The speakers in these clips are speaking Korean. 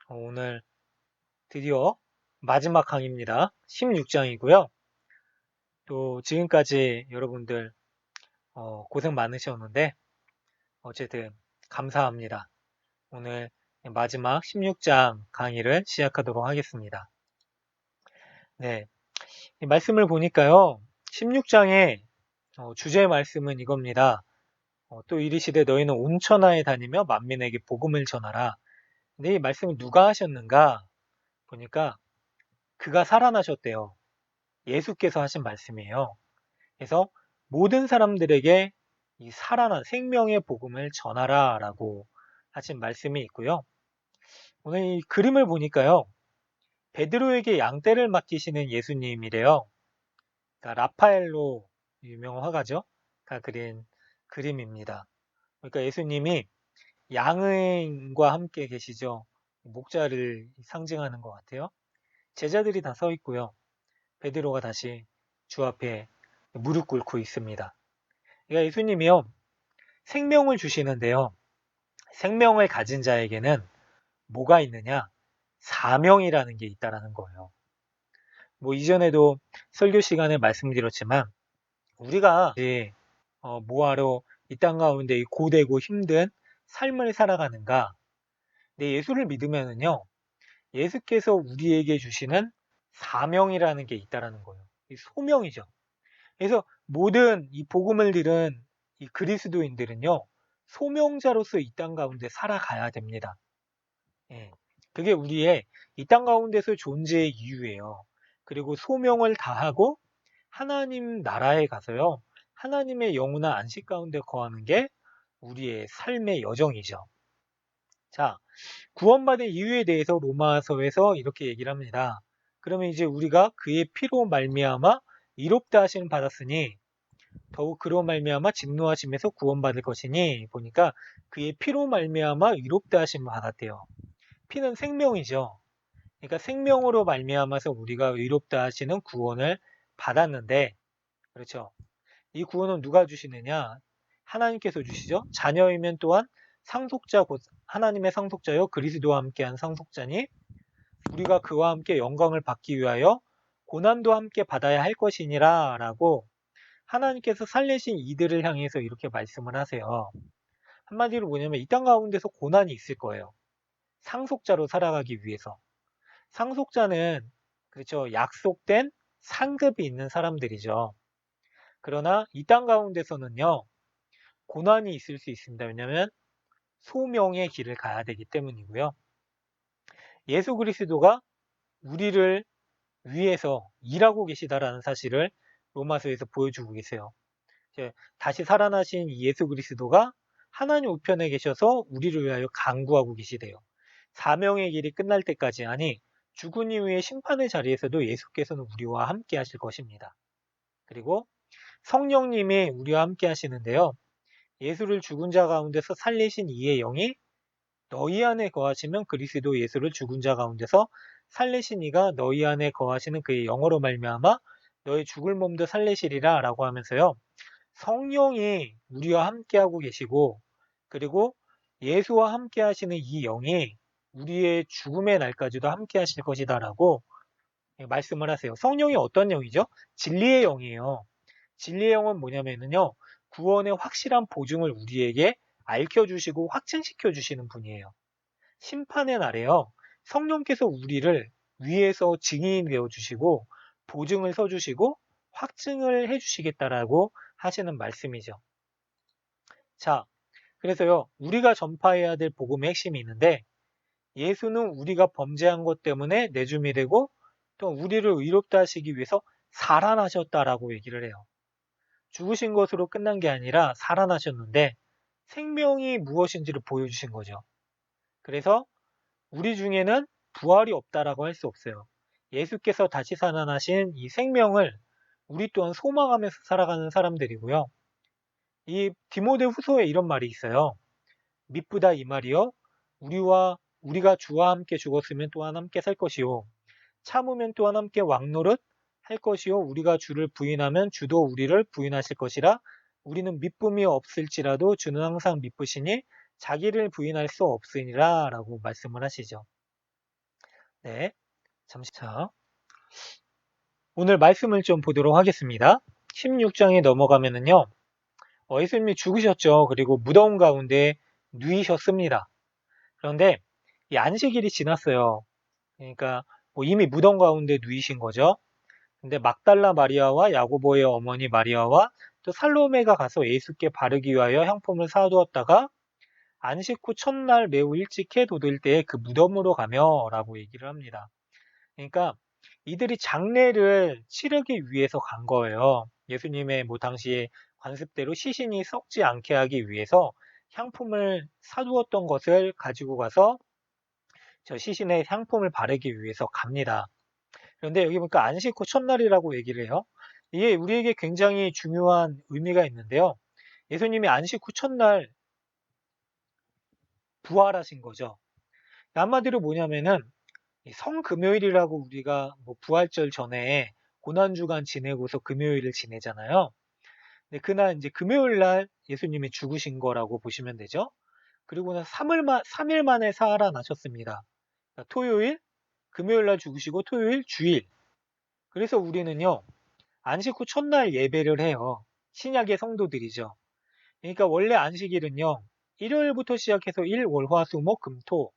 오늘 드디어 마지막 강의입니다. 16장이고요. 또 지금까지 여러분들 고생 많으셨는데 어쨌든 감사합니다. 오늘 마지막 16장 강의를 시작하도록 하겠습니다. 네, 이 말씀을 보니까요. 16장의 주제 말씀은 이겁니다. 또 이르시되 너희는 온 천하에 다니며 만민에게 복음을 전하라. 근데 이 말씀을 누가 하셨는가 보니까 그가 살아나셨대요. 예수께서 하신 말씀이에요. 그래서 모든 사람들에게 이 살아난 생명의 복음을 전하라 라고 하신 말씀이 있고요. 오늘 이 그림을 보니까요. 베드로에게 양떼를 맡기시는 예수님이래요. 그러니까 라파엘로 유명한 화가죠. 가 그린 그림입니다. 그러니까 예수님이 양과 함께 계시죠. 목자를 상징하는 것 같아요. 제자들이 다 서 있고요. 베드로가 다시 주 앞에 무릎 꿇고 있습니다. 그러니까 예수님이요, 생명을 주시는데요. 생명을 가진 자에게는 뭐가 있느냐? 사명이라는 게 있다라는 거예요. 뭐 이전에도 설교 시간에 말씀드렸지만 우리가 이제 뭐하러 이 땅 가운데 이 고되고 힘든 삶을 살아가는가? 근데 예수를 믿으면은요, 예수께서 우리에게 주시는 사명이라는 게 있다라는 거예요. 이 소명이죠. 그래서 모든 이 복음을 들은 이 그리스도인들은요, 소명자로서 이 땅 가운데 살아가야 됩니다. 예. 그게 우리의 이 땅 가운데서 존재의 이유예요. 그리고 소명을 다하고 하나님 나라에 가서요, 하나님의 영원한 안식 가운데 거하는 게 우리의 삶의 여정이죠. 자, 구원받은 이유에 대해서 로마서에서 이렇게 얘기를 합니다. 그러면 이제 우리가 그의 피로 말미암아 이롭다 하심을 받았으니 더욱 그로 말미암아 진노하심에서 구원받을 것이니 보니까 그의 피로 말미암아 의롭다 하심을 받았대요. 피는 생명이죠. 그러니까 생명으로 말미암아서 우리가 의롭다 하시는 구원을 받았는데 그렇죠. 이 구원은 누가 주시느냐? 하나님께서 주시죠. 자녀이면 또한 상속자 곧 하나님의 상속자요 그리스도와 함께한 상속자니 우리가 그와 함께 영광을 받기 위하여 고난도 함께 받아야 할 것이니라 라고 하나님께서 살리신 이들을 향해서 이렇게 말씀을 하세요. 한마디로 뭐냐면 이 땅 가운데서 고난이 있을 거예요. 상속자로 살아가기 위해서. 상속자는 그렇죠. 약속된 상급이 있는 사람들이죠. 그러나 이 땅 가운데서는요. 고난이 있을 수 있습니다. 왜냐하면 소명의 길을 가야 되기 때문이고요. 예수 그리스도가 우리를 위해서 일하고 계시다라는 사실을 로마서에서 보여주고 계세요. 다시 살아나신 예수 그리스도가 하나님 우편에 계셔서 우리를 위하여 간구하고 계시대요. 사명의 길이 끝날 때까지 아니 죽은 이후의 심판의 자리에서도 예수께서는 우리와 함께 하실 것입니다. 그리고 성령님이 우리와 함께 하시는데요. 예수를 죽은 자 가운데서 살리신 이의 영이 너희 안에 거하시면 그리스도 예수를 죽은 자 가운데서 살리신 이가 너희 안에 거하시는 그의 영어로 말미암아 너희 죽을 몸도 살리시리라 라고 하면서요. 성령이 우리와 함께하고 계시고 그리고 예수와 함께 하시는 이 영이 우리의 죽음의 날까지도 함께 하실 것이다 라고 말씀을 하세요. 성령이 어떤 영이죠? 진리의 영이에요. 진리의 영은 뭐냐면요. 구원의 확실한 보증을 우리에게 알려주시고 확증시켜 주시는 분이에요. 심판의 날에요. 성령께서 우리를 위에서 증인이 되어 주시고 보증을 서 주시고 확증을 해 주시겠다라고 하시는 말씀이죠. 자, 그래서요. 우리가 전파해야 될 복음의 핵심이 있는데 예수는 우리가 범죄한 것 때문에 내줌이 되고 또 우리를 의롭다 하시기 위해서 살아나셨다라고 얘기를 해요. 죽으신 것으로 끝난 게 아니라 살아나셨는데 생명이 무엇인지를 보여주신 거죠. 그래서 우리 중에는 부활이 없다라고 할 수 없어요. 예수께서 다시 살아나신 이 생명을 우리 또한 소망하면서 살아가는 사람들이고요. 이 디모데 후서에 이런 말이 있어요. 미쁘다 이 말이요. 우리가 주와 함께 죽었으면 또한 함께 살 것이요. 참으면 또한 함께 왕노릇 할 것이요. 우리가 주를 부인하면 주도 우리를 부인하실 것이라. 우리는 미쁨이 없을지라도 주는 항상 미쁘시니 자기를 부인할 수 없으니라 라고 말씀을 하시죠. 네, 자, 오늘 말씀을 좀 보도록 하겠습니다. 16장에 넘어가면은요, 예수님이 죽으셨죠. 그리고 무덤 가운데 누이셨습니다. 그런데 이 안식일이 지났어요. 그러니까 뭐 이미 무덤 가운데 누이신 거죠. 근데 막달라 마리아와 야고보의 어머니 마리아와 또 살로메가 가서 예수께 바르기 위하여 향품을 사두었다가 안식 후 첫날 매우 일찍 해 돋을 때에 그 무덤으로 가며 라고 얘기를 합니다. 그러니까 이들이 장례를 치르기 위해서 간 거예요. 예수님의 뭐 당시에 관습대로 시신이 썩지 않게 하기 위해서 향품을 사두었던 것을 가지고 가서 저 시신에 향품을 바르기 위해서 갑니다. 그런데 여기 보니까 안식 후 첫날이라고 얘기를 해요. 이게 우리에게 굉장히 중요한 의미가 있는데요. 예수님이 안식 후 첫날 부활하신 거죠. 한마디로 뭐냐면은 성금요일이라고 우리가 뭐 부활절 전에 고난주간 지내고서 금요일을 지내잖아요. 근데 그날 이제 금요일 날 예수님이 죽으신 거라고 보시면 되죠. 그리고 나서 3일 만에 살아나셨습니다. 그러니까 토요일, 금요일 날 죽으시고 토요일, 주일. 그래서 우리는요, 안식 후 첫날 예배를 해요. 신약의 성도들이죠. 그러니까 원래 안식일은요, 일요일부터 시작해서 일, 월, 화, 수, 목, 금, 토,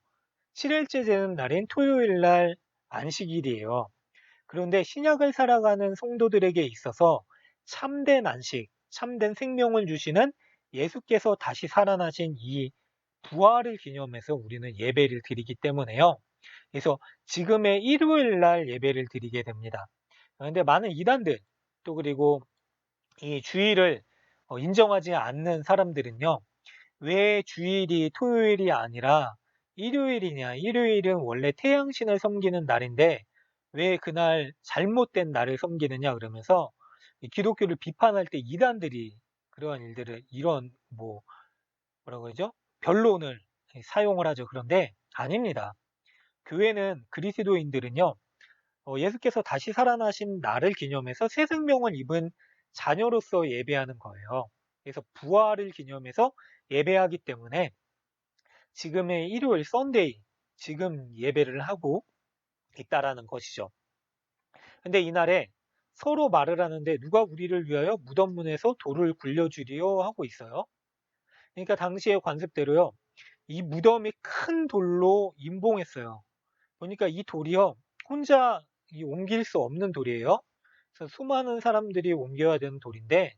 7일째 되는 날인 토요일 날 안식일이에요. 그런데 신약을 살아가는 성도들에게 있어서 참된 안식, 참된 생명을 주시는 예수께서 다시 살아나신 이 부활을 기념해서 우리는 예배를 드리기 때문에요. 그래서 지금의 일요일 날 예배를 드리게 됩니다. 그런데 많은 이단들, 또 그리고 이 주일을 인정하지 않는 사람들은요, 왜 주일이 토요일이 아니라 일요일이냐? 일요일은 원래 태양신을 섬기는 날인데 왜 그날 잘못된 날을 섬기느냐? 그러면서 기독교를 비판할 때 이단들이 그러한 일들을 이런 뭐라고 그러죠? 변론을 사용을 하죠. 그런데 아닙니다. 교회는 그리스도인들은요. 예수께서 다시 살아나신 날을 기념해서 새 생명을 입은 자녀로서 예배하는 거예요. 그래서 부활을 기념해서 예배하기 때문에 지금의 일요일 썬데이, 지금 예배를 하고 있다라는 것이죠. 근데 이날에 서로 말을 하는데 누가 우리를 위하여 무덤문에서 돌을 굴려주리요 하고 있어요. 그러니까 당시의 관습대로요. 이 무덤이 큰 돌로 임봉했어요. 보니까 이 돌이요. 혼자 옮길 수 없는 돌이에요. 그래서 수많은 사람들이 옮겨야 되는 돌인데,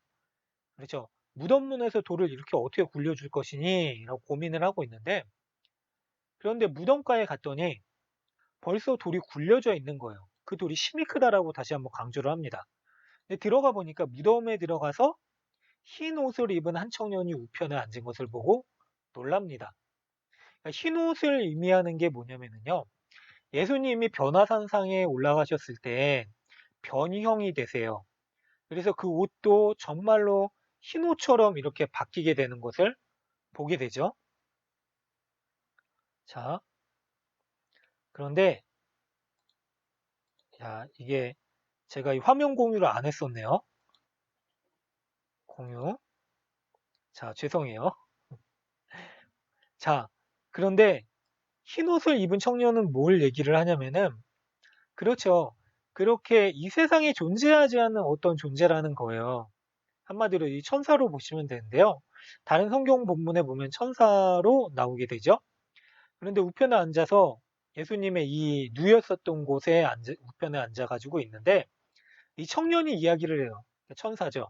그렇죠. 무덤문에서 돌을 이렇게 어떻게 굴려줄 것이니? 라고 고민을 하고 있는데, 그런데 무덤가에 갔더니 벌써 돌이 굴려져 있는 거예요. 그 돌이 심히 크다라고 다시 한번 강조를 합니다. 근데 들어가 보니까 무덤에 들어가서 흰 옷을 입은 한 청년이 우편에 앉은 것을 보고 놀랍니다. 그러니까 흰 옷을 의미하는 게 뭐냐면요. 예수님이 변화산상에 올라가셨을 때 변희형이 되세요. 그래서 그 옷도 정말로 흰 옷처럼 이렇게 바뀌게 되는 것을 보게 되죠. 자, 그런데 이게 제가 이 화면 공유를 안 했었네요. 공유. 자, 죄송해요. 자, 그런데 흰 옷을 입은 청년은 뭘 얘기를 하냐면은, 그렇죠. 그렇게 이 세상에 존재하지 않는 어떤 존재라는 거예요. 한마디로 이 천사로 보시면 되는데요. 다른 성경 본문에 보면 천사로 나오게 되죠. 그런데 우편에 앉아서 예수님의 이 누였었던 곳에 우편에 앉아가지고 있는데, 이 청년이 이야기를 해요. 천사죠.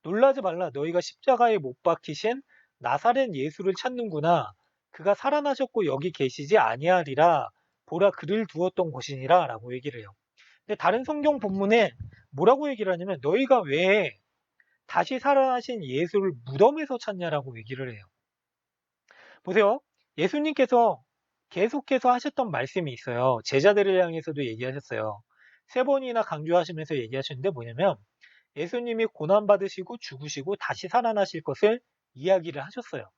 놀라지 말라. 너희가 십자가에 못 박히신 나사렛 예수를 찾는구나. 그가 살아나셨고 여기 계시지 아니하리라. 보라 그를 두었던 곳이니라 라고 얘기를 해요. 근데 다른 성경 본문에 뭐라고 얘기를 하냐면 너희가 왜 다시 살아나신 예수를 무덤에서 찾냐라고 얘기를 해요. 보세요. 예수님께서 계속해서 하셨던 말씀이 있어요. 제자들을 향해서도 얘기하셨어요. 세 번이나 강조하시면서 얘기하셨는데 뭐냐면 예수님이 고난받으시고 죽으시고 다시 살아나실 것을 이야기를 하셨어요.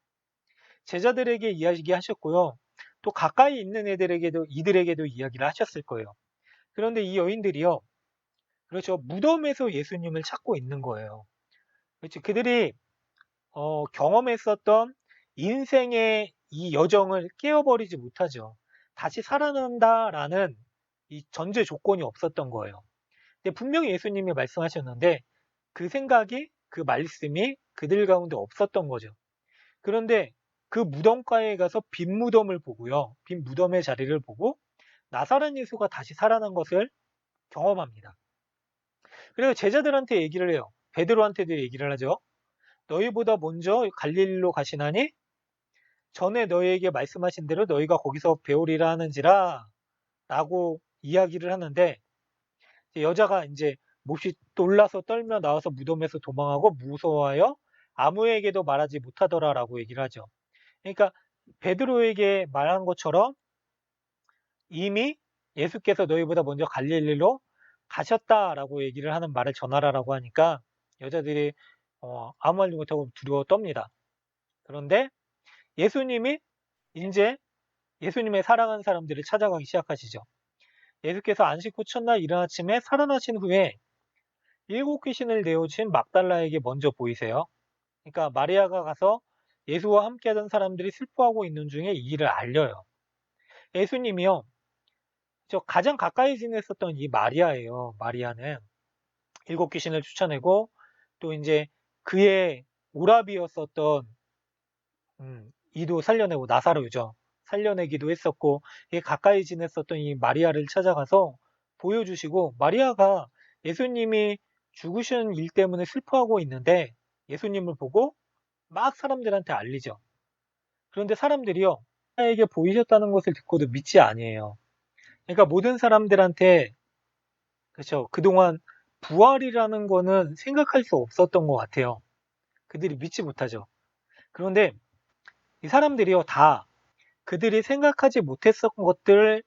제자들에게 이야기하셨고요. 또 가까이 있는 이들에게도 이야기를 하셨을 거예요. 그런데 이 여인들이요. 그렇죠. 무덤에서 예수님을 찾고 있는 거예요. 그렇죠. 그들이 경험했었던 인생의 이 여정을 깨어버리지 못하죠. 다시 살아난다라는 이 전제 조건이 없었던 거예요. 근데 분명히 예수님이 말씀하셨는데 그 생각이, 그 말씀이 그들 가운데 없었던 거죠. 그런데 그 무덤가에 가서 빈 무덤을 보고요. 빈 무덤의 자리를 보고 나사렛 예수가 다시 살아난 것을 경험합니다. 그래서 제자들한테 얘기를 해요. 베드로한테도 얘기를 하죠. 너희보다 먼저 갈릴리로 가시나니 전에 너희에게 말씀하신 대로 너희가 거기서 배우리라 하는지라 라고 이야기를 하는데, 여자가 이제 몹시 놀라서 떨며 나와서 무덤에서 도망하고 무서워하여 아무에게도 말하지 못하더라라고 얘기를 하죠. 그러니까 베드로에게 말한 것처럼 이미 예수께서 너희보다 먼저 갈릴리로 가셨다라고 얘기를 하는 말을 전하라라고 하니까 여자들이 아무 말도 못하고 두려워 떱니다. 그런데 예수님이 이제 예수님의 사랑하는 사람들을 찾아가기 시작하시죠. 예수께서 안식 후 첫날 이른 아침에 살아나신 후에 7 귀신을 내어진 막달라에게 먼저 보이세요. 그러니까 마리아가 가서 예수와 함께하던 사람들이 슬퍼하고 있는 중에 이 일을 알려요. 예수님이요, 저 가장 가까이 지냈었던 이 마리아예요. 마리아는 7 귀신을 쫓아내고 또 이제 그의 오라비였었던 이도 살려내고 나사로죠. 살려내기도 했었고 가까이 지냈었던 이 마리아를 찾아가서 보여주시고, 마리아가 예수님이 죽으신 일 때문에 슬퍼하고 있는데 예수님을 보고 막 사람들한테 알리죠. 그런데 사람들이요, 마리아에게 보이셨다는 것을 듣고도 믿지 아니에요. 그러니까 모든 사람들한테, 그렇죠, 그동안 부활이라는 거는 생각할 수 없었던 것 같아요. 그들이 믿지 못하죠. 그런데 이 사람들이요, 다 그들이 생각하지 못했던 것들을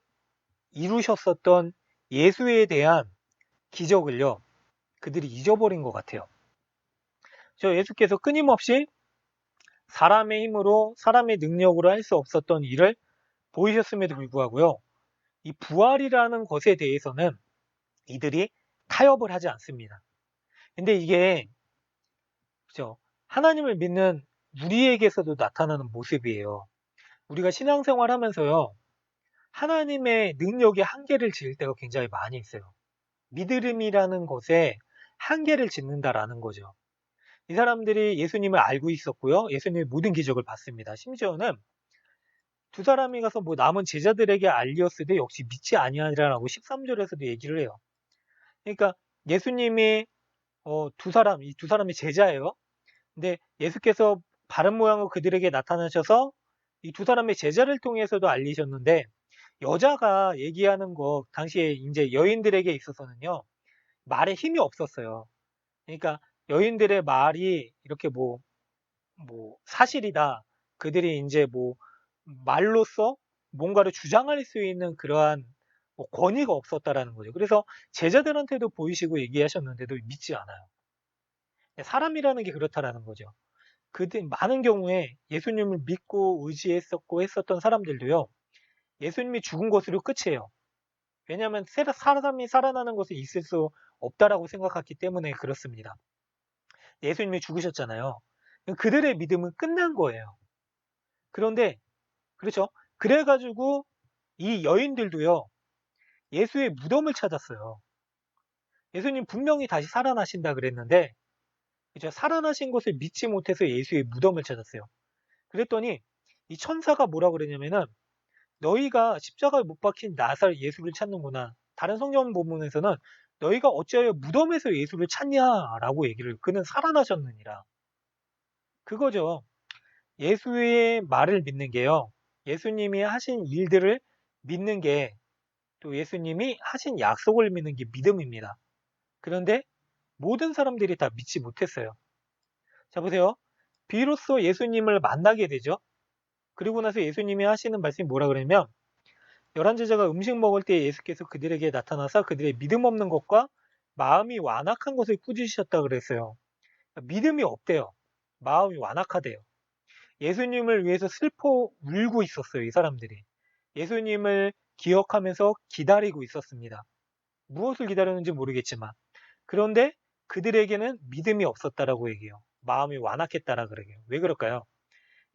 이루셨었던 예수에 대한 기적을요, 그들이 잊어버린 것 같아요. 저 예수께서 끊임없이 사람의 힘으로, 사람의 능력으로 할 수 없었던 일을 보이셨음에도 불구하고요, 이 부활이라는 것에 대해서는 이들이 타협을 하지 않습니다. 근데 이게, 그죠, 하나님을 믿는 우리에게서도 나타나는 모습이에요. 우리가 신앙생활 하면서요, 하나님의 능력의 한계를 지을 때가 굉장히 많이 있어요. 믿음이라는 것에 한계를 짓는다라는 거죠. 이 사람들이 예수님을 알고 있었고요. 예수님의 모든 기적을 봤습니다. 심지어는 두 사람이 가서 뭐 남은 제자들에게 알리었으되 역시 믿지 아니하리라고 13절에서도 얘기를 해요. 그러니까 예수님이 이 두 사람이 제자예요. 근데 예수께서 바른 모양으로 그들에게 나타나셔서 이 두 사람의 제자를 통해서도 알리셨는데, 여자가 얘기하는 거 당시에 이제 여인들에게 있어서는요, 말에 힘이 없었어요. 그러니까 여인들의 말이 이렇게 뭐 사실이다, 그들이 이제 뭐 말로써 뭔가를 주장할 수 있는 그러한 뭐 권위가 없었다라는 거죠. 그래서 제자들한테도 보이시고 얘기하셨는데도 믿지 않아요. 사람이라는 게 그렇다라는 거죠. 그들 많은 경우에 예수님을 믿고 의지했었고 했었던 사람들도요, 예수님이 죽은 것으로 끝이에요. 왜냐하면 사람이 살아나는 것은 있을 수 없다라고 생각했기 때문에 그렇습니다. 예수님이 죽으셨잖아요. 그들의 믿음은 끝난 거예요. 그런데, 그렇죠, 그래가지고 이 여인들도요, 예수의 무덤을 찾았어요. 예수님 분명히 다시 살아나신다 그랬는데, 그죠, 살아나신 것을 믿지 못해서 예수의 무덤을 찾았어요. 그랬더니 이 천사가 뭐라 그랬냐면은, 너희가 십자가에 못 박힌 나사렛 예수를 찾는구나. 다른 성경 본문에서는 너희가 어찌하여 무덤에서 예수를 찾냐라고 얘기를, 그는 살아나셨느니라. 그거죠. 예수의 말을 믿는 게요, 예수님이 하신 일들을 믿는 게, 또 예수님이 하신 약속을 믿는 게 믿음입니다. 그런데 모든 사람들이 다 믿지 못했어요. 자, 보세요. 비로소 예수님을 만나게 되죠. 그리고 나서 예수님이 하시는 말씀이 뭐라 그러냐면, 11제자가 음식 먹을 때 예수께서 그들에게 나타나서 그들의 믿음 없는 것과 마음이 완악한 것을 꾸짖으셨다 그랬어요. 믿음이 없대요. 마음이 완악하대요. 예수님을 위해서 슬퍼 울고 있었어요, 이 사람들이. 예수님을 기억하면서 기다리고 있었습니다. 무엇을 기다렸는지 모르겠지만. 그런데 그들에게는 믿음이 없었다라고 얘기해요. 마음이 완악했다라 그러게요. 왜 그럴까요?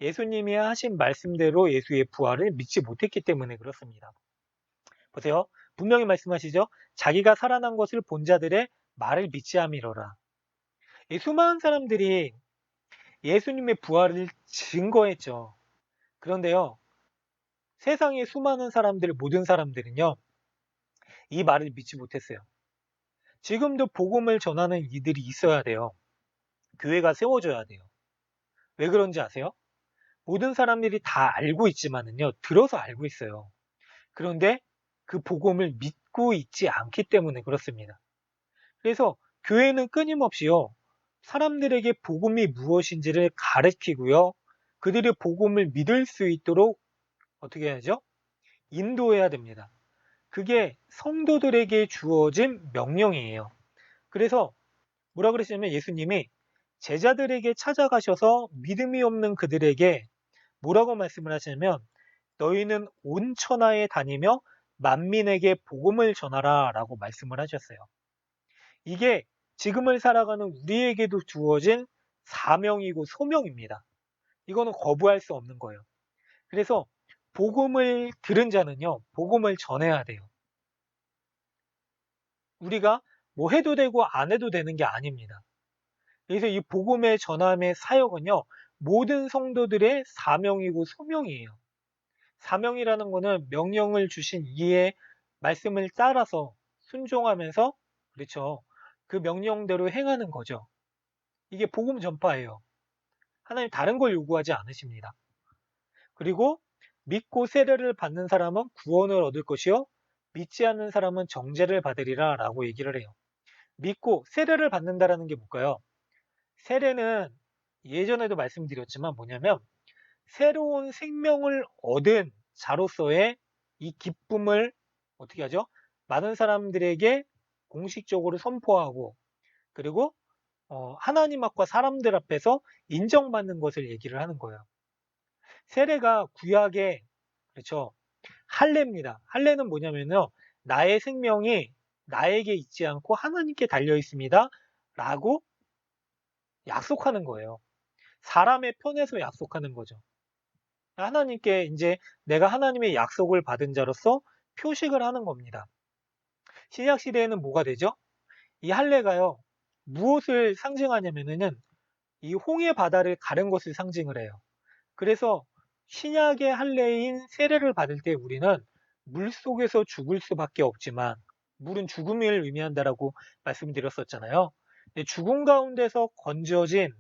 예수님이 하신 말씀대로 예수의 부활을 믿지 못했기 때문에 그렇습니다. 보세요. 분명히 말씀하시죠. 자기가 살아난 것을 본 자들의 말을 믿지 함이로라. 수많은 사람들이 예수님의 부활을 증거했죠. 그런데요, 세상의 수많은 사람들, 모든 사람들은요, 이 말을 믿지 못했어요. 지금도 복음을 전하는 이들이 있어야 돼요. 교회가 세워져야 돼요. 왜 그런지 아세요? 모든 사람들이 다 알고 있지만은요, 들어서 알고 있어요. 그런데 그 복음을 믿고 있지 않기 때문에 그렇습니다. 그래서 교회는 끊임없이요, 사람들에게 복음이 무엇인지를 가르치고요, 그들의 복음을 믿을 수 있도록 어떻게 해야죠? 인도해야 됩니다. 그게 성도들에게 주어진 명령이에요. 그래서 뭐라 그러시냐면 예수님이 제자들에게 찾아가셔서 믿음이 없는 그들에게 뭐라고 말씀을 하시냐면 너희는 온 천하에 다니며 만민에게 복음을 전하라 라고 말씀을 하셨어요. 이게 지금을 살아가는 우리에게도 주어진 사명이고 소명입니다. 이거는 거부할 수 없는 거예요. 그래서 복음을 들은 자는요, 복음을 전해야 돼요. 우리가 뭐 해도 되고 안 해도 되는 게 아닙니다. 그래서 이 복음의 전함의 사역은요, 모든 성도들의 사명이고 소명이에요. 사명이라는 거는 명령을 주신 이의 말씀을 따라서 순종하면서, 그렇죠. 그 명령대로 행하는 거죠. 이게 복음 전파예요. 하나님 다른 걸 요구하지 않으십니다. 그리고 믿고 세례를 받는 사람은 구원을 얻을 것이요. 믿지 않는 사람은 정죄를 받으리라 라고 얘기를 해요. 믿고 세례를 받는다라는 게 뭘까요? 세례는 예전에도 말씀드렸지만 뭐냐면 새로운 생명을 얻은 자로서의 이 기쁨을 어떻게 하죠? 많은 사람들에게 공식적으로 선포하고 그리고 하나님 앞과 사람들 앞에서 인정받는 것을 얘기를 하는 거예요. 세례가 구약의 그렇죠. 할례입니다. 할례는 뭐냐면요. 나의 생명이 나에게 있지 않고 하나님께 달려 있습니다. 라고 약속하는 거예요. 사람의 편에서 약속하는 거죠. 하나님께 이제 내가 하나님의 약속을 받은 자로서 표식을 하는 겁니다. 신약 시대에는 뭐가 되죠? 이 할례가요. 무엇을 상징하냐면은 이 홍해 바다를 가른 것을 상징을 해요. 그래서 신약의 할례인 세례를 받을 때 우리는 물 속에서 죽을 수밖에 없지만 물은 죽음을 의미한다라고 말씀드렸었잖아요. 죽음 가운데서 건져진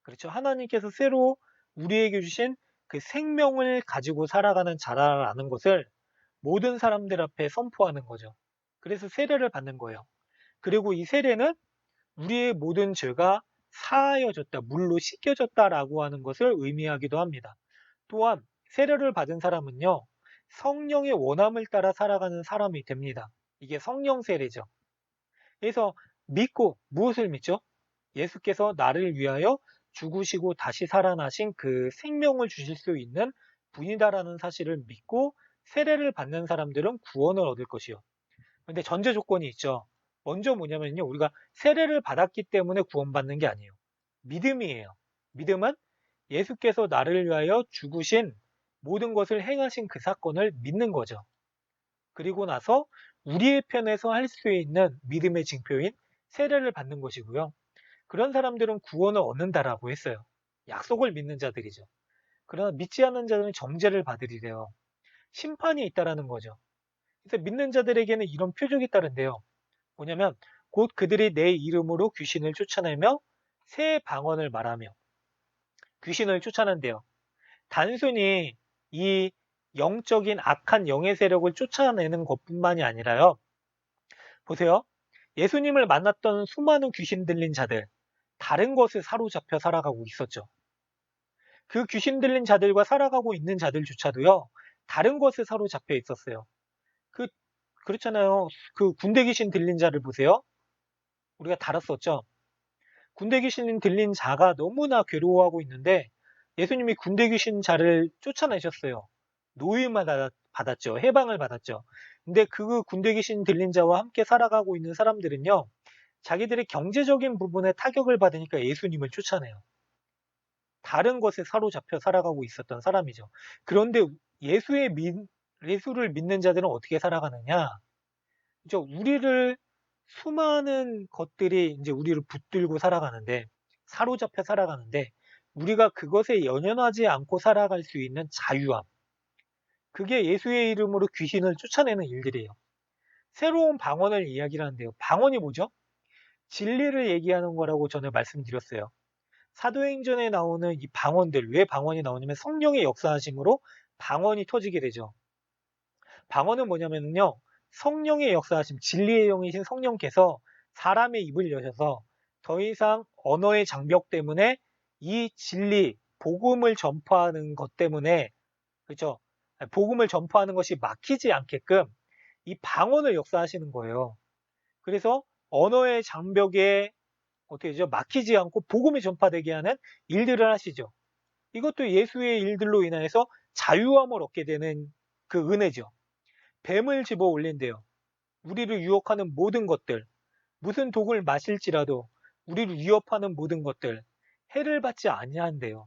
그렇죠. 하나님께서 새로 우리에게 주신 그 생명을 가지고 살아가는 자라라는 것을 모든 사람들 앞에 선포하는 거죠. 그래서 세례를 받는 거예요. 그리고 이 세례는 우리의 모든 죄가 사하여졌다, 물로 씻겨졌다라고 하는 것을 의미하기도 합니다. 또한 세례를 받은 사람은요, 성령의 원함을 따라 살아가는 사람이 됩니다. 이게 성령 세례죠. 그래서 믿고 무엇을 믿죠? 예수께서 나를 위하여 죽으시고 다시 살아나신 그 생명을 주실 수 있는 분이다라는 사실을 믿고 세례를 받는 사람들은 구원을 얻을 것이요. 근데 전제 조건이 있죠. 먼저 뭐냐면요. 우리가 세례를 받았기 때문에 구원받는 게 아니에요. 믿음이에요. 믿음은 예수께서 나를 위하여 죽으신 모든 것을 행하신 그 사건을 믿는 거죠. 그리고 나서 우리의 편에서 할 수 있는 믿음의 징표인 세례를 받는 것이고요. 그런 사람들은 구원을 얻는다라고 했어요. 약속을 믿는 자들이죠. 그러나 믿지 않는 자들은 정죄를 받으리래요. 심판이 있다라는 거죠. 그래서 믿는 자들에게는 이런 표적이 따른대요. 뭐냐면 곧 그들이 내 이름으로 귀신을 쫓아내며 새 방언을 말하며 귀신을 쫓아낸대요. 단순히 이 영적인 악한 영의 세력을 쫓아내는 것뿐만이 아니라요. 보세요. 예수님을 만났던 수많은 귀신 들린 자들, 다른 것을 사로잡혀 살아가고 있었죠. 그 귀신 들린 자들과 살아가고 있는 자들조차도요, 다른 것을 사로잡혀 있었어요. 그, 그렇잖아요. 그 군대 귀신 들린 자를 보세요. 우리가 다뤘었죠. 군대 귀신 들린 자가 너무나 괴로워하고 있는데 예수님이 군대 귀신 자를 쫓아내셨어요. 노임을 받았죠. 해방을 받았죠. 근데 그 군대 귀신 들린 자와 함께 살아가고 있는 사람들은요. 자기들의 경제적인 부분에 타격을 받으니까 예수님을 쫓아내요. 다른 것에 사로잡혀 살아가고 있었던 사람이죠. 그런데 예수를 믿는 자들은 어떻게 살아가느냐? 그죠? 수많은 것들이 이제 우리를 붙들고 살아가는데, 사로잡혀 살아가는데, 우리가 그것에 연연하지 않고 살아갈 수 있는 자유함. 그게 예수의 이름으로 귀신을 쫓아내는 일들이에요. 새로운 방언을 이야기하는데요. 방언이 뭐죠? 진리를 얘기하는 거라고 전에 말씀드렸어요. 사도행전에 나오는 이 방언들, 왜 방언이 나오냐면 성령의 역사하심으로 방언이 터지게 되죠. 방언은 뭐냐면요. 성령의 역사하심, 진리의 영이신 성령께서 사람의 입을 여셔서 더 이상 언어의 장벽 때문에 이 진리, 복음을 전파하는 것 때문에, 그렇죠? 복음을 전파하는 것이 막히지 않게끔 이 방언을 역사하시는 거예요. 그래서 언어의 장벽에 어떻게 되죠? 막히지 않고 복음이 전파되게 하는 일들을 하시죠. 이것도 예수의 일들로 인해서 자유함을 얻게 되는 그 은혜죠. 뱀을 집어 올린대요. 우리를 유혹하는 모든 것들, 무슨 독을 마실지라도 우리를 위협하는 모든 것들, 해를 받지 아니한대요.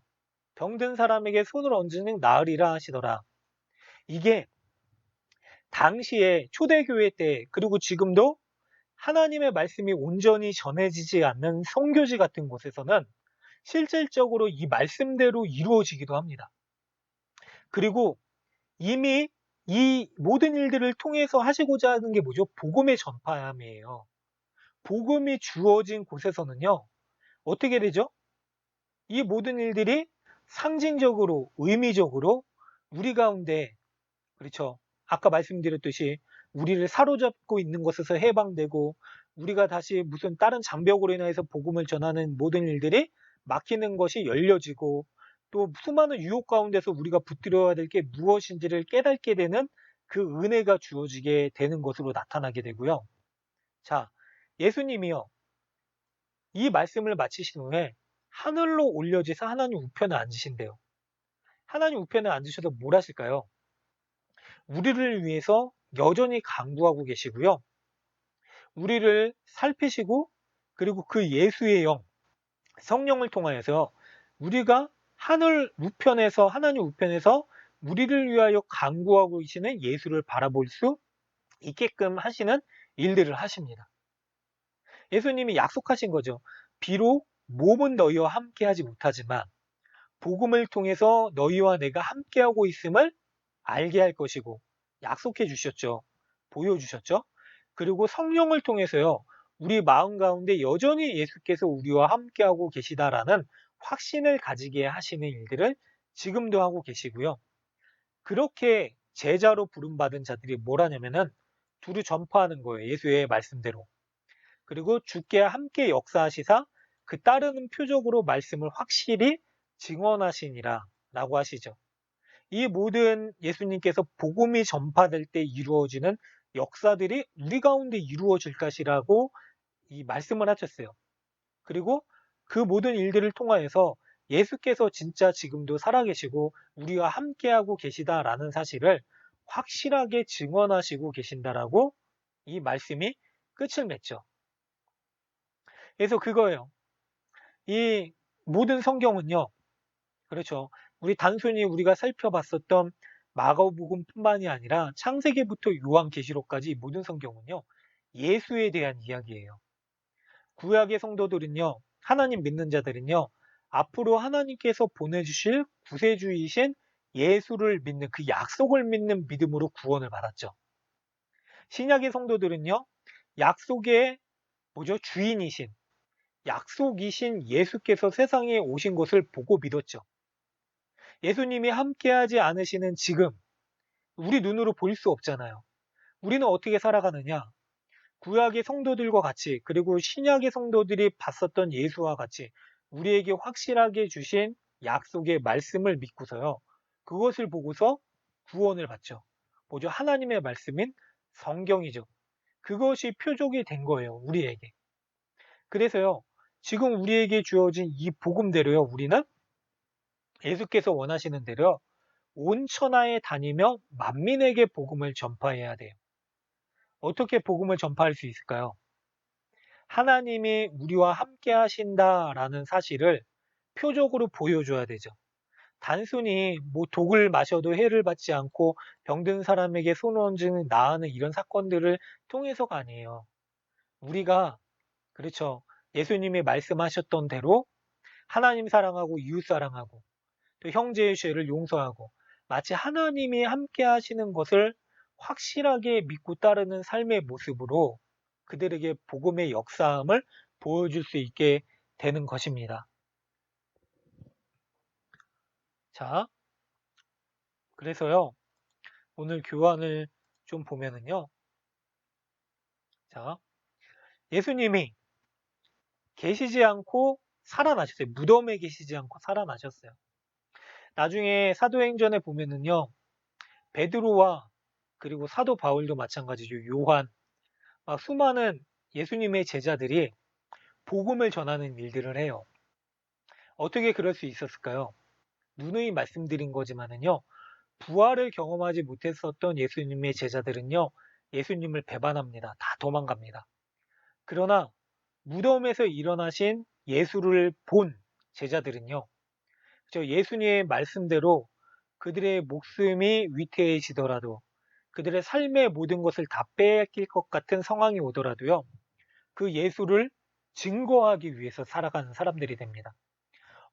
병든 사람에게 손을 얹으면 나으리라 하시더라. 이게 당시에 초대교회 때, 그리고 지금도 하나님의 말씀이 온전히 전해지지 않는 성교지 같은 곳에서는 실질적으로 이 말씀대로 이루어지기도 합니다. 그리고 이미 이 모든 일들을 통해서 하시고자 하는 게 뭐죠? 복음의 전파함이에요. 복음이 주어진 곳에서는요, 어떻게 되죠? 이 모든 일들이 상징적으로, 의미적으로 우리 가운데, 그렇죠. 아까 말씀드렸듯이 우리를 사로잡고 있는 것에서 해방되고, 우리가 다시 무슨 다른 장벽으로 인해서 복음을 전하는 모든 일들이 막히는 것이 열려지고, 또 수많은 유혹 가운데서 우리가 붙들어야 될 게 무엇인지를 깨닫게 되는 그 은혜가 주어지게 되는 것으로 나타나게 되고요. 자, 예수님이요. 이 말씀을 마치신 후에 하늘로 올려지사 하나님 우편에 앉으신대요. 하나님 우편에 앉으셔서 뭘 하실까요? 우리를 위해서 여전히 간구하고 계시고요. 우리를 살피시고, 그리고 그 예수의 영, 성령을 통하여서 우리가 하나님 우편에서 우리를 위하여 간구하고 계시는 예수를 바라볼 수 있게끔 하시는 일들을 하십니다. 예수님이 약속하신 거죠. 비록 몸은 너희와 함께하지 못하지만 복음을 통해서 너희와 내가 함께하고 있음을 알게 할 것이고 약속해 주셨죠. 보여주셨죠. 그리고 성령을 통해서요. 우리 마음 가운데 여전히 예수께서 우리와 함께하고 계시다라는 확신을 가지게 하시는 일들을 지금도 하고 계시고요. 그렇게 제자로 부름받은 자들이 뭘 하냐면은 두루 전파하는 거예요. 예수의 말씀대로. 그리고 주께 함께 역사하시사 그 따르는 표적으로 말씀을 확실히 증언하시니라 라고 하시죠. 이 모든 예수님께서 복음이 전파될 때 이루어지는 역사들이 우리 가운데 이루어질 것이라고 이 말씀을 하셨어요. 그리고 그 모든 일들을 통하여서 예수께서 진짜 지금도 살아계시고 우리와 함께하고 계시다라는 사실을 확실하게 증언하시고 계신다라고 이 말씀이 끝을 맺죠. 그래서 그거예요. 이 모든 성경은요. 그렇죠. 단순히 우리가 살펴봤었던 마가복음뿐만이 아니라 창세기부터 요한계시록까지 모든 성경은요. 예수에 대한 이야기예요. 구약의 성도들은요. 하나님 믿는 자들은요. 앞으로 하나님께서 보내주실 구세주이신 예수를 믿는 그 약속을 믿는 믿음으로 구원을 받았죠. 신약의 성도들은요. 약속의 주인이신 약속이신 예수께서 세상에 오신 것을 보고 믿었죠. 예수님이 함께하지 않으시는 지금 우리 눈으로 볼 수 없잖아요. 우리는 어떻게 살아가느냐? 구약의 성도들과 같이 그리고 신약의 성도들이 봤었던 예수와 같이 우리에게 확실하게 주신 약속의 말씀을 믿고서요. 그것을 보고서 구원을 받죠. 하나님의 말씀인 성경이죠. 그것이 표적이 된 거예요. 우리에게. 그래서요. 지금 우리에게 주어진 이 복음대로요. 우리는 예수께서 원하시는 대로 온 천하에 다니며 만민에게 복음을 전파해야 돼요. 어떻게 복음을 전파할 수 있을까요? 하나님이 우리와 함께 하신다라는 사실을 표적으로 보여줘야 되죠. 단순히 뭐 독을 마셔도 해를 받지 않고 병든 사람에게 손 얹은 나으는 이런 사건들을 통해서가 아니에요. 우리가 그렇죠. 예수님이 말씀하셨던 대로 하나님 사랑하고 이웃 사랑하고 또 형제의 죄를 용서하고 마치 하나님이 함께 하시는 것을 확실하게 믿고 따르는 삶의 모습으로 그들에게 복음의 역사함을 보여줄 수 있게 되는 것입니다. 자, 그래서요, 오늘 교환을 좀 보면은요, 자, 예수님이 계시지 않고 살아나셨어요. 무덤에 계시지 않고 살아나셨어요. 나중에 사도행전에 보면은요, 베드로와 그리고 사도 바울도 마찬가지죠. 요한, 막 수많은 예수님의 제자들이 복음을 전하는 일들을 해요. 어떻게 그럴 수 있었을까요? 누누이 말씀드린 거지만은요, 부활을 경험하지 못했었던 예수님의 제자들은요, 예수님을 배반합니다. 다 도망갑니다. 그러나 무덤에서 일어나신 예수를 본 제자들은요, 저 예수님의 말씀대로 그들의 목숨이 위태해지더라도 그들의 삶의 모든 것을 다 빼앗길 것 같은 상황이 오더라도요, 그 예수를 증거하기 위해서 살아가는 사람들이 됩니다.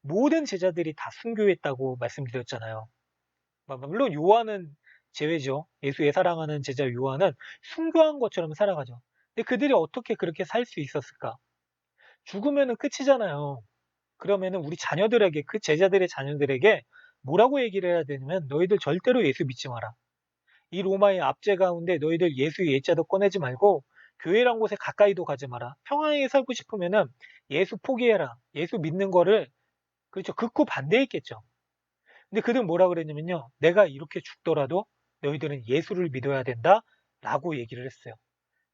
모든 제자들이 다 순교했다고 말씀드렸잖아요. 물론 요한은 제외죠. 예수의 사랑하는 제자 요한은 순교한 것처럼 살아가죠. 근데 그들이 어떻게 그렇게 살 수 있었을까? 죽으면은 끝이잖아요. 그러면은 우리 자녀들에게, 그 제자들의 자녀들에게 뭐라고 얘기를 해야 되냐면 너희들 절대로 예수 믿지 마라. 이 로마의 압제 가운데 너희들 예수의 예자도 꺼내지 말고 교회란 곳에 가까이도 가지 마라. 평안하게 살고 싶으면은 예수 포기해라. 예수 믿는 거를 그렇죠. 극구 반대했겠죠. 근데 그들은 뭐라 그랬냐면요. 내가 이렇게 죽더라도 너희들은 예수를 믿어야 된다. 라고 얘기를 했어요.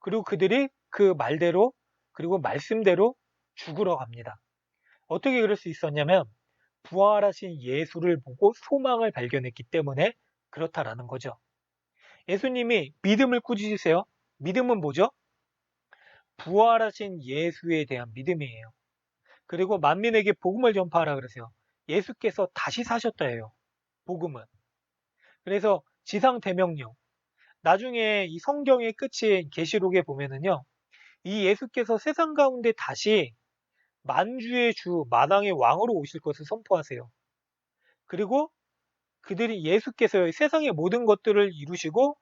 그리고 그들이 그 말대로 그리고 말씀대로 죽으러 갑니다. 어떻게 그럴 수 있었냐면 부활하신 예수를 보고 소망을 발견했기 때문에 그렇다라는 거죠. 예수님이 믿음을 꾸짖으세요. 믿음은 뭐죠? 부활하신 예수에 대한 믿음이에요. 그리고 만민에게 복음을 전파하라 그러세요. 예수께서 다시 사셨다 해요. 복음은. 그래서 지상 대명령. 나중에 이 성경의 끝인 계시록에 보면은요. 이 예수께서 세상 가운데 다시 만주의 주, 만왕의 왕으로 오실 것을 선포하세요. 그리고 그들이 예수께서 세상의 모든 것들을 이루시고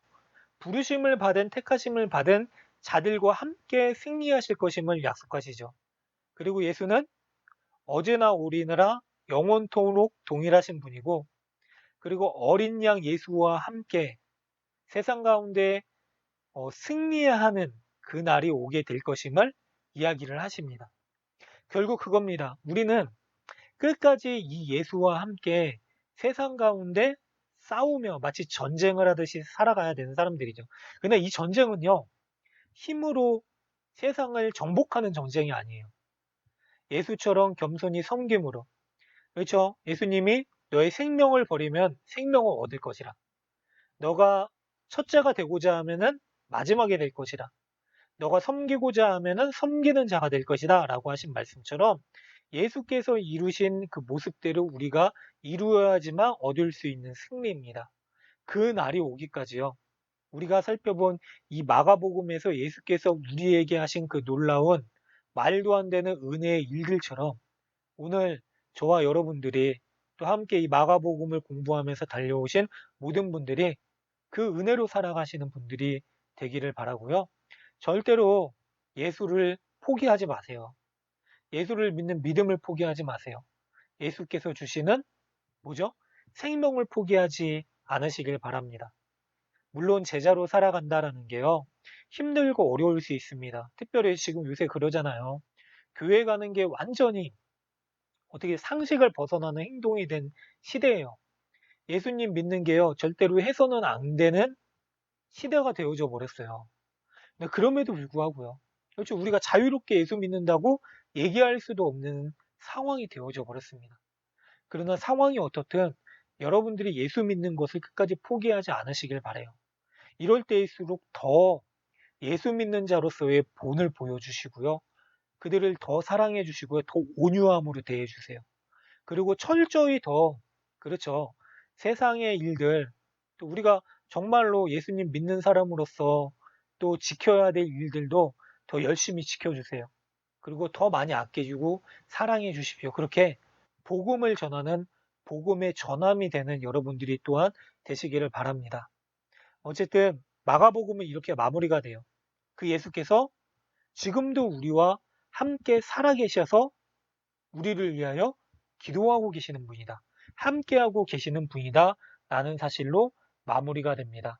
부르심을 받은 택하심을 받은 자들과 함께 승리하실 것임을 약속하시죠. 그리고 예수는 어제나 오리느라 영원토록 동일하신 분이고 그리고 어린 양 예수와 함께 세상 가운데 승리하는 그 날이 오게 될 것임을 이야기를 하십니다. 결국 그겁니다. 우리는 끝까지 이 예수와 함께 세상 가운데 싸우며 마치 전쟁을 하듯이 살아가야 되는 사람들이죠. 근데 이 전쟁은요, 힘으로 세상을 정복하는 전쟁이 아니에요. 예수처럼 겸손히 섬김으로. 그렇죠? 예수님이 너의 생명을 버리면 생명을 얻을 것이라. 너가 첫째가 되고자 하면은 마지막에 될 것이라. 너가 섬기고자 하면은 섬기는 자가 될 것이다. 라고 하신 말씀처럼 예수께서 이루신 그 모습대로 우리가 이루어야지만 얻을 수 있는 승리입니다. 그 날이 오기까지요. 우리가 살펴본 이 마가복음에서 예수께서 우리에게 하신 그 놀라운 말도 안 되는 은혜의 일들처럼 오늘 저와 여러분들이 또 함께 이 마가복음을 공부하면서 달려오신 모든 분들이 그 은혜로 살아가시는 분들이 되기를 바라고요. 절대로 예수를 포기하지 마세요. 예수를 믿는 믿음을 포기하지 마세요. 예수께서 주시는 뭐죠? 생명을 포기하지 않으시길 바랍니다. 물론 제자로 살아간다라는 게요. 힘들고 어려울 수 있습니다. 특별히 지금 요새 그러잖아요. 교회 가는 게 완전히 어떻게 상식을 벗어나는 행동이 된 시대예요. 예수님 믿는 게요. 절대로 해서는 안 되는 시대가 되어져 버렸어요. 근데 그럼에도 불구하고요. 그렇죠. 우리가 자유롭게 예수 믿는다고 얘기할 수도 없는 상황이 되어져 버렸습니다. 그러나 상황이 어떻든 여러분들이 예수 믿는 것을 끝까지 포기하지 않으시길 바래요. 이럴 때일수록 더 예수 믿는 자로서의 본을 보여주시고요. 그들을 더 사랑해 주시고요. 더 온유함으로 대해 주세요. 그리고 철저히 더, 그렇죠. 세상의 일들, 또 우리가 정말로 예수님 믿는 사람으로서 또 지켜야 될 일들도 더 열심히 지켜주세요. 그리고 더 많이 아껴주고 사랑해 주십시오. 그렇게 복음을 전하는 복음의 전함이 되는 여러분들이 또한 되시기를 바랍니다. 어쨌든 마가복음은 이렇게 마무리가 돼요. 그 예수께서 지금도 우리와 함께 살아계셔서 우리를 위하여 기도하고 계시는 분이다. 함께하고 계시는 분이다. 라는 사실로 마무리가 됩니다.